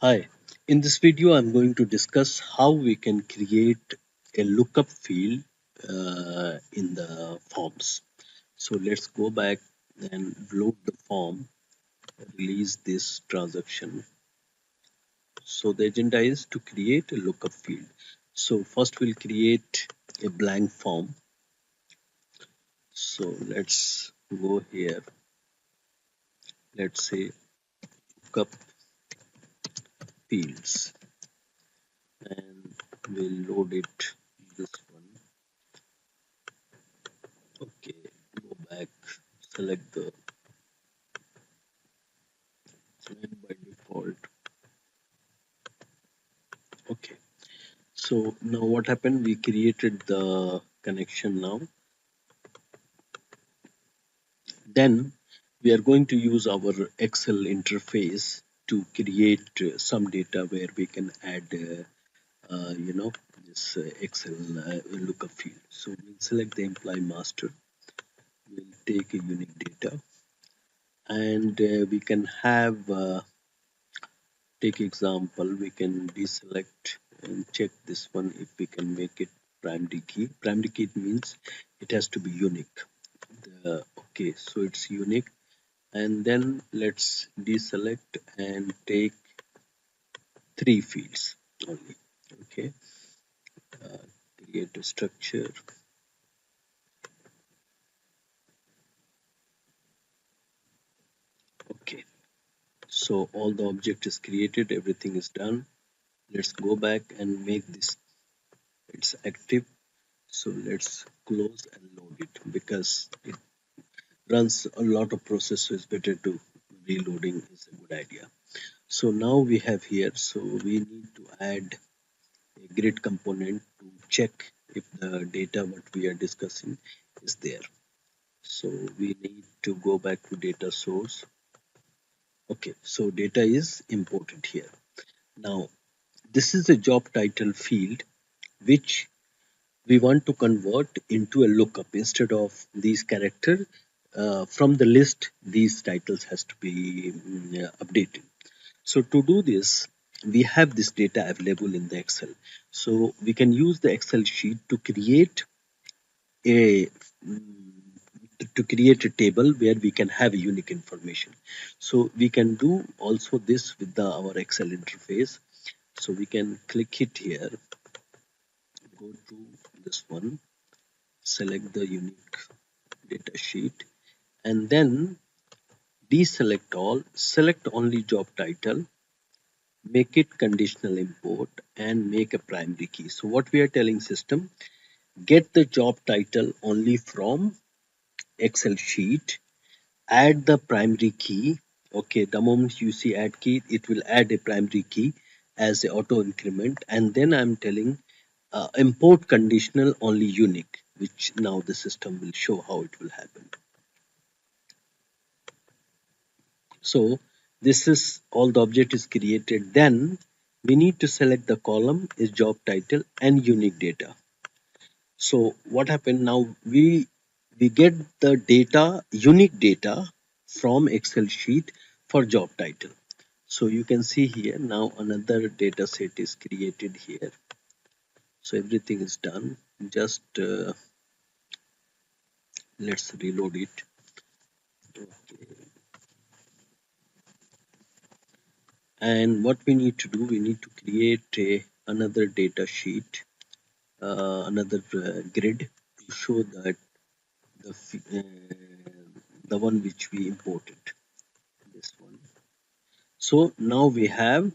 Hi, in this video I'm going to discuss how we can create a lookup field in the forms. So let's go back and load the form, release this transaction. So the agenda is to create a lookup field. So first we'll create a blank form. So let's go here. Let's say lookup fields and we'll load it this one. Okay, go back, select the and by default. Okay, so now what happened, we created the connection. Now then we are going to use our Excel interface to create some data where we can add this Excel lookup field. So we'll select the employee master, we'll take a unique data, and we can have take example, we can deselect and check this one if we can make it primary key. Primary key means it has to be unique. Okay, so it's unique. And then let's deselect and take three fields only. Okay, uh, create a structure. Okay, so all the object is created, everything is done. Let's go back and make this, it's active. So let's close and load it because it runs a lot of process, so it's better to reloading is a good idea. So now we have here, so we need to add a grid component to check if the data what we are discussing is there. So we need to go back to data source. Okay, so data is imported here. Now this is a job title field which we want to convert into a lookup. Instead of these character, from the list these titles has to be updated. So to do this, we have this data available in the Excel. So we can use the Excel sheet to create a table where we can have unique information. So we can do also this with our Excel interface. So we can click it here, go to this one, select the unique data sheet, and then deselect all, select only job title, make it conditional import, and make a primary key. So what we are telling system, get the job title only from Excel sheet, add the primary key. Okay, the moment you see add key, it will add a primary key as a auto increment, and then I'm telling import conditional only unique, which now the system will show how it will happen. So this is all the object is created. Then we need to select the column is job title and unique data. So what happened now, we get the data, unique data from Excel sheet for job title. So you can see here now another data set is created here. So everything is done. Just let's reload it. Okay. And what we need to do, we need to create another data sheet, another grid to show that the one which we imported, this one. So now we have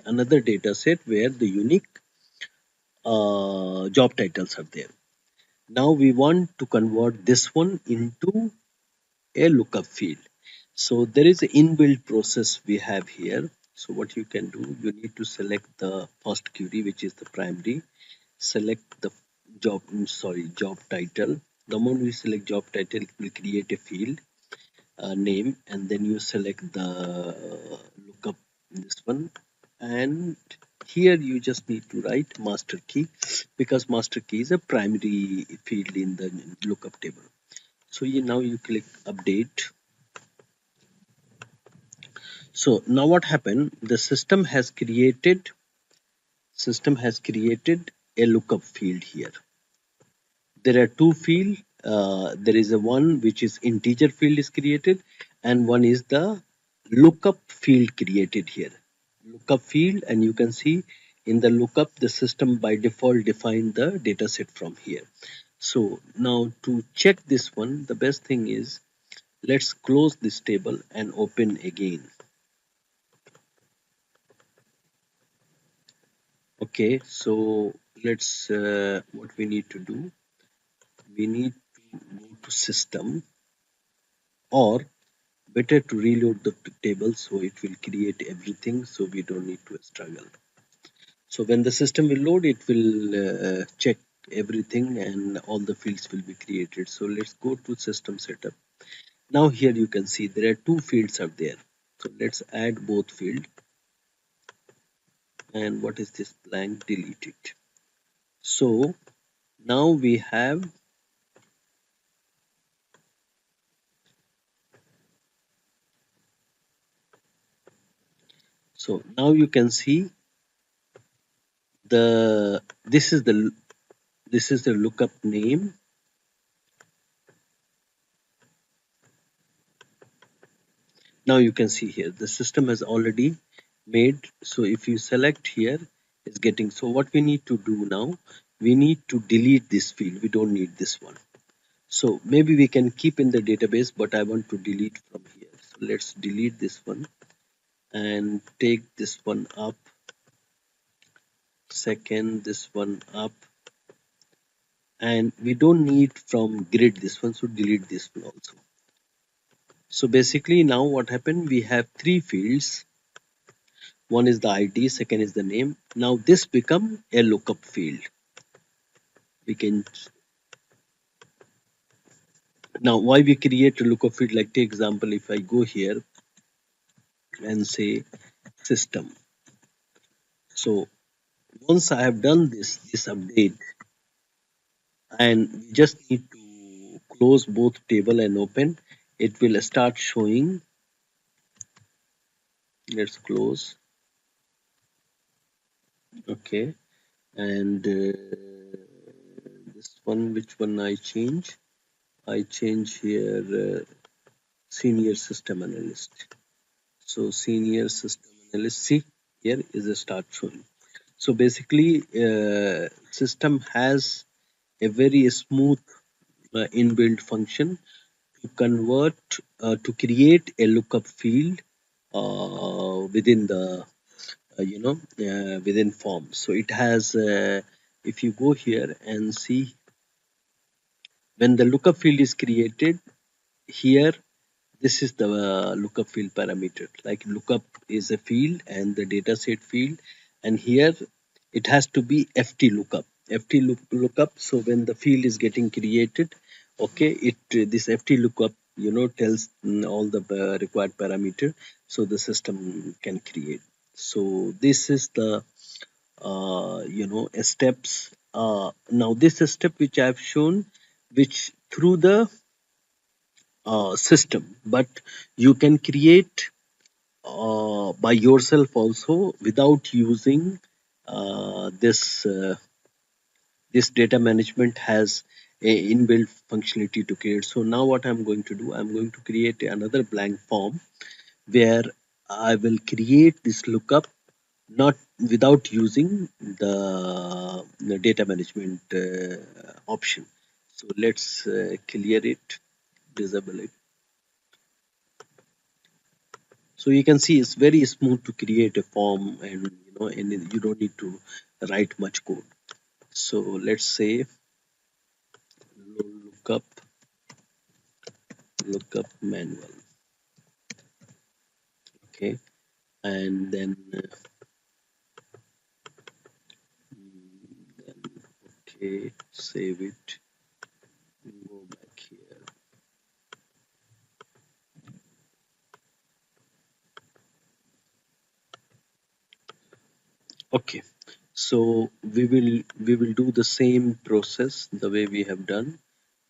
another data set where the unique job titles are there. Now we want to convert this one into a lookup field. So there is an inbuilt process we have here. So what you can do, you need to select the first query, which is the primary, select the job title. The moment we select job title, it will create a field name, and then you select the lookup, this one, and here you just need to write master key because master key is a primary field in the lookup table. So now you click update. So now what happened? The system has created a lookup field here. There are two fields. There is a one which is integer field is created, and one is the lookup field created here. Lookup field, and you can see in the lookup the system by default define the data set from here. So now to check this one, the best thing is let's close this table and open again. Okay, so let's what we need to do, we need to go to system, or better to reload the table so it will create everything so we don't need to struggle. So when the system will load, it will check everything and all the fields will be created. So let's go to system setup. Now here you can see there are two fields are there. So let's add both field, and what is this blank, delete it. So now we have, so now you can see the this is the lookup name. Now you can see here the system has already made. So if you select here, it's getting. So what we need to do now, we need to delete this field. We don't need this one. So maybe we can keep in the database, but I want to delete from here. So let's delete this one and take this one up, second this one up, and we don't need from grid this one, so delete this one also. So basically now what happened, we have three fields. One is the ID, second is the name. Now this become a lookup field. We can, now why we create a lookup field, like take example, if I go here and say system. So once I have done this update, and we just need to close both table and open, it will start showing. Let's close. Okay, and this one, which one I change? I change here senior system analyst. So senior system analyst, see here is a start showing. So basically system has a very smooth inbuilt function to convert to create a lookup field within the within form. So it has if you go here and see, when the lookup field is created here, this is the lookup field parameter. Like lookup is a field and the dataset field, and here it has to be ft lookup, lookup. So when the field is getting created, okay, it this ft lookup tells all the required parameter so the system can create. So this is the steps. Now this is a step which I have shown, which through the system, but you can create by yourself also without using this data management has a inbuilt functionality to create. So now what I'm going to do, I'm going to create another blank form where I will create this lookup not without using the data management option. So let's clear it, disable it. So you can see it's very smooth to create a form, and you don't need to write much code. So let's say lookup lookup manual. Okay, and then okay, save it, go back here. Okay, so we will do the same process the way we have done.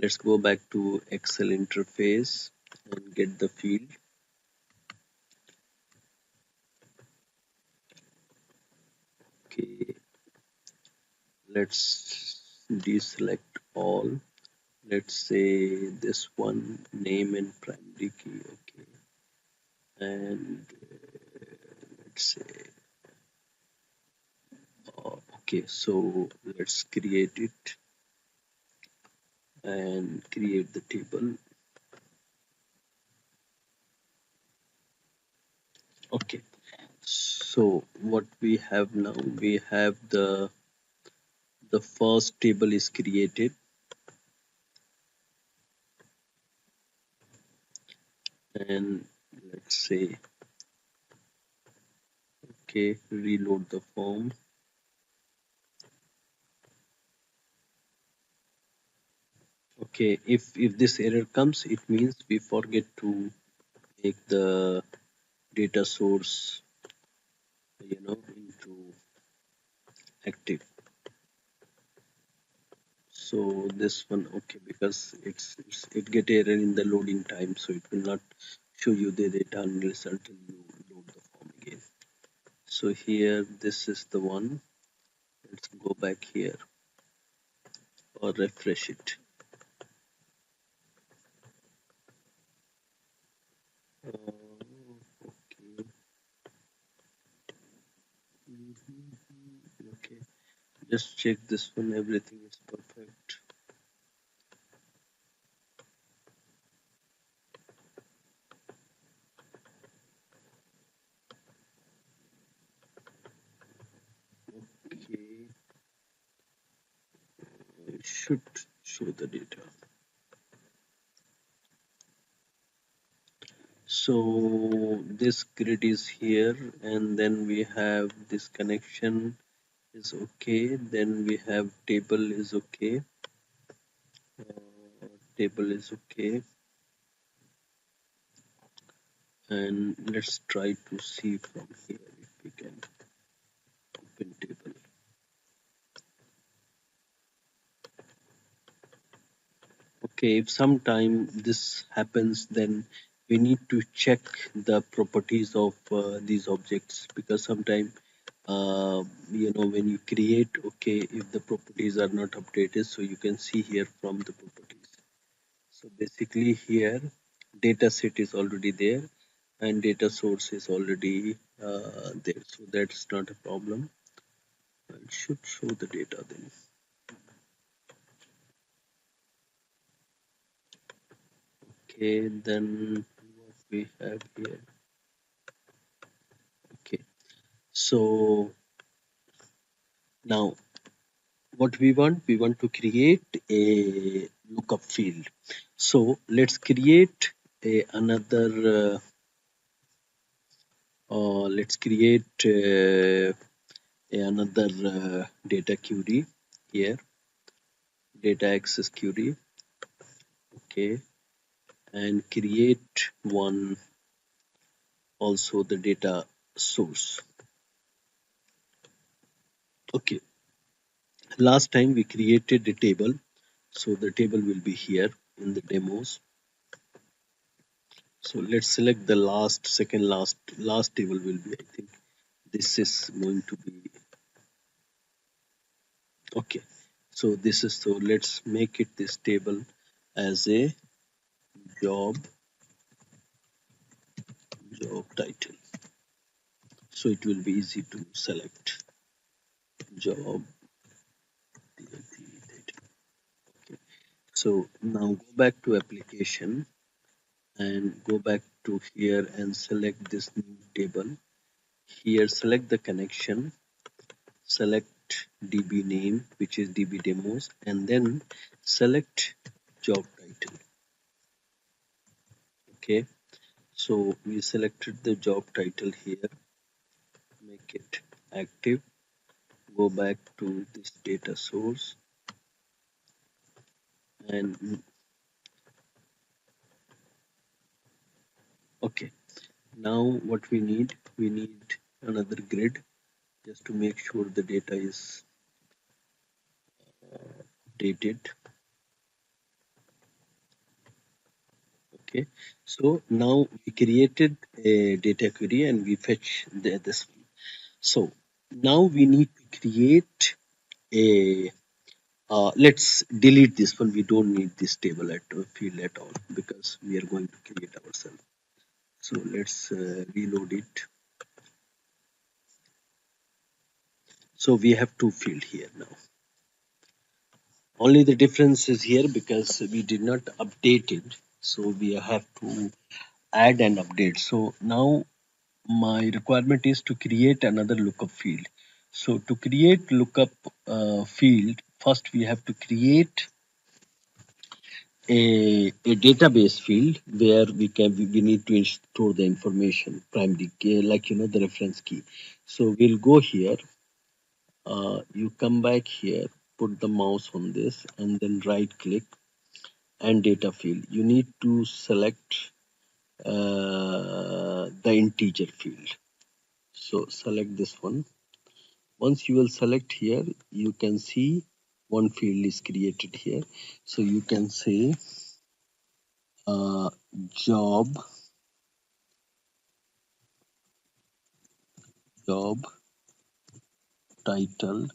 Let's go back to Excel interface and get the field. Okay, let's deselect all. Let's say this one, name and primary key. Okay, and let's say okay, so let's create it and create the table. Okay, so what we have now, we have the first table is created, and let's say okay, reload the form. Okay, if this error comes, it means we forget to make the data source, into active. So this one, okay, because it get error in the loading time, so it will not show you the data unless until you load the form again. So here, this is the one. Let's go back here or refresh it. Okay. Okay. Just check this one. Everything is perfect. Okay. It should show the data. So this grid is here, and then we have this connection is okay. Then we have table is okay. Table is okay. And let's try to see from here if we can open table. Okay, if sometime this happens, then we need to check the properties of these objects, because sometimes when you create, okay, if the properties are not updated, so you can see here from the properties. So basically here data set is already there and data source is already there, so that's not a problem. It should show the data then. Okay, then what we have here. Okay, so now what we want to create a lookup field. So let's create let's create another data query here, data access query. Okay, and create one also the data source. Okay, last time we created a table, so the table will be here in the demos. So let's select the last table will be, I think this is going to be okay. So this is, so let's make it this table as a job job title, so it will be easy to select job title. Okay, so now go back to application and go back to here and select this new table. Here select the connection, select db name, which is db demos, and then select job title. Okay, so we selected the job title here, make it active, go back to this data source, and okay, now what we need another grid just to make sure the data is dated. Okay, so now we created a data query and we fetch this one. So now we need to create a let's delete this one. We don't need this table at field at all because we are going to create ourselves. So let's reload it. So we have two field here now. Only the difference is here because we did not update it. So we have to add and update. So now my requirement is to create another lookup field. So to create lookup field, first we have to create a database field where we need to store the information primary key, like the reference key. So we'll go here, you come back here, put the mouse on this and then right click and data field. You need to select the integer field. So select this one. Once you will select here, you can see one field is created here. So you can say uh, job job title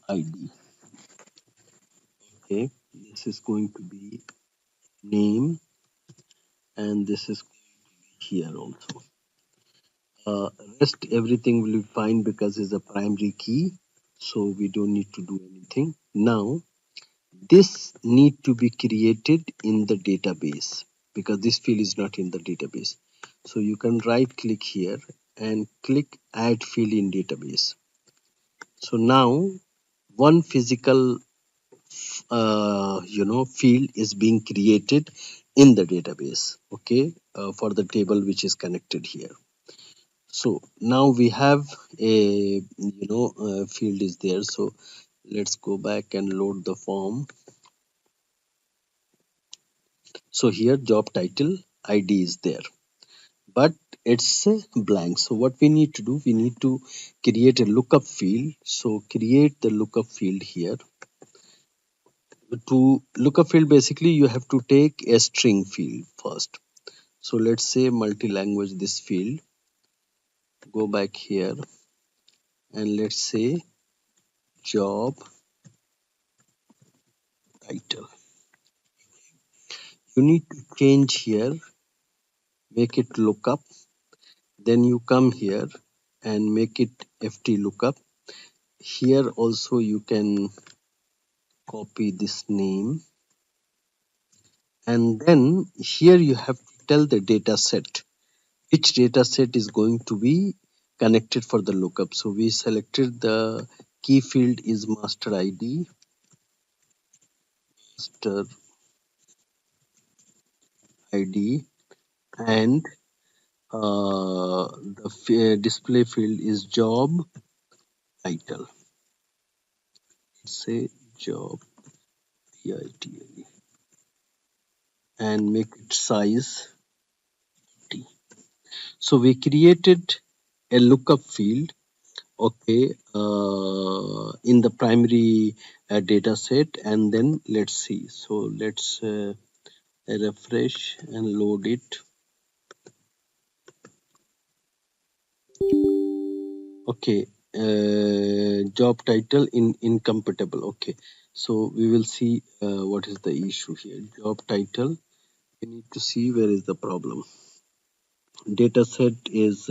ID. Okay, this is going to be name, and this is here also. Rest everything will be fine because it's a primary key, so we don't need to do anything. Now this need to be created in the database because this field is not in the database. So you can right click here and click add field in database. So now one physical field is being created in the database, okay, for the table which is connected here. So now we have a field is there. So let's go back and load the form. So here job title ID is there, but it's blank. So what we need to do, we need to create a lookup field. So create the lookup field here. To lookup field, basically you have to take a string field first. So let's say multi-language this field. Go back here and let's say job title. You need to change here, make it lookup. Then you come here and make it ft lookup. Here also you can copy this name, and then here you have to tell the data set which data set is going to be connected for the lookup. So we selected the key field is master ID, master ID, and the display field is job title. Say job title and make it size T. So we created a lookup field, okay, in the primary data set, and then let's see. So let's refresh and load it. Okay, job title in incompatible. Okay, so we will see what is the issue here. Job title, we need to see where is the problem. Data set is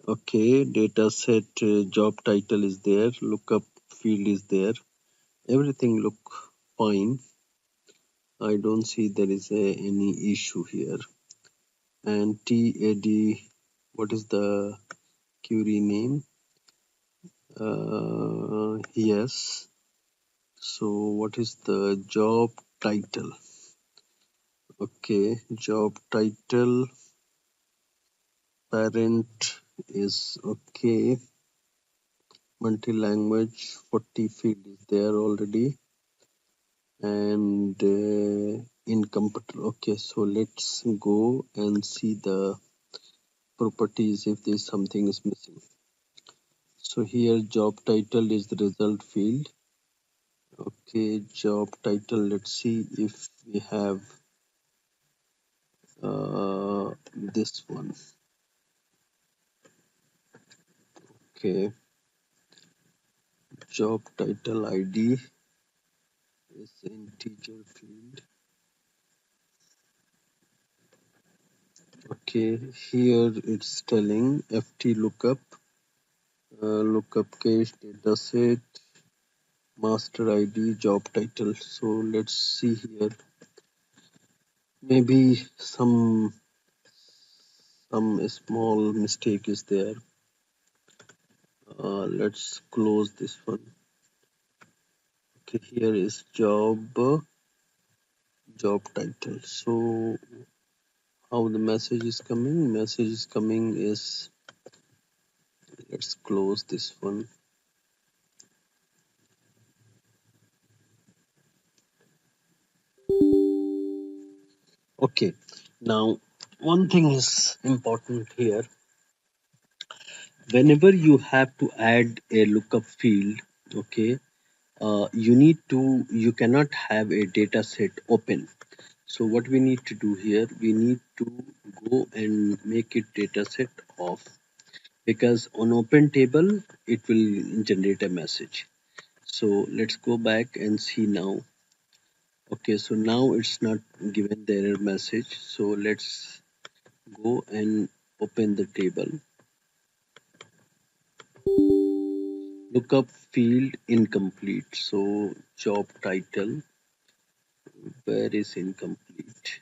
okay, data set job title is there, lookup field is there, everything look fine. I don't see there is any issue here. And TAD, what is the query name? Yes. So what is the job title? Okay, job title parent is okay. Multi-language 40 field is there already, and incompatible. Okay, so let's go and see the properties if there's something is missing. So here job title is the result field. Okay, job title, let's see if we have this one. Okay, job title ID is integer field. Okay, here it's telling ft lookup, lookup cache, dataset, master ID, job title. So let's see here. Maybe some small mistake is there. Let's close this one. Okay, here is job title. So how the message is coming? Message is coming is, let's close this one. Okay, now one thing is important here. Whenever you have to add a lookup field, okay, you cannot have a data set open. So what we need to do here, we need to go and make it data set off, because on open table it will generate a message. So let's go back and see now. Okay, so now it's not given the error message. So let's go and open the table. Lookup field incomplete. So job title, where is incomplete?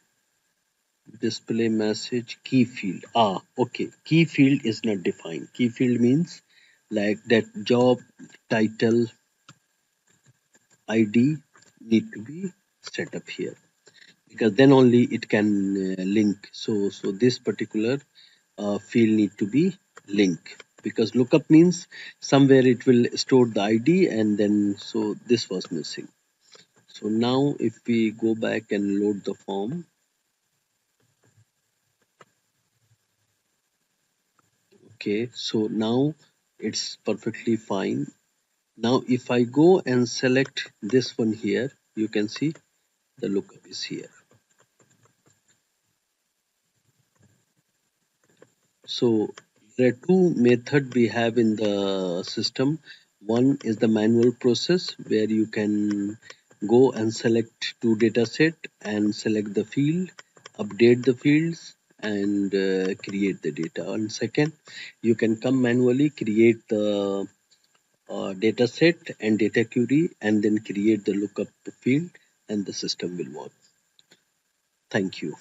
Display message key field. Okay, key field is not defined. Key field means like that job title ID need to be set up here, because then only it can link. So this particular field need to be link, because lookup means somewhere it will store the ID, and then so this was missing. So now if we go back and load the form, okay, so now it's perfectly fine. Now if I go and select this one here, you can see the lookup is here. So there are two methods we have in the system. One is the manual process, where you can go and select two data set and select the field, update the fields, and create the data. And second, you can come manually, create the data set and data query, and then create the lookup field, and the system will work. Thank you.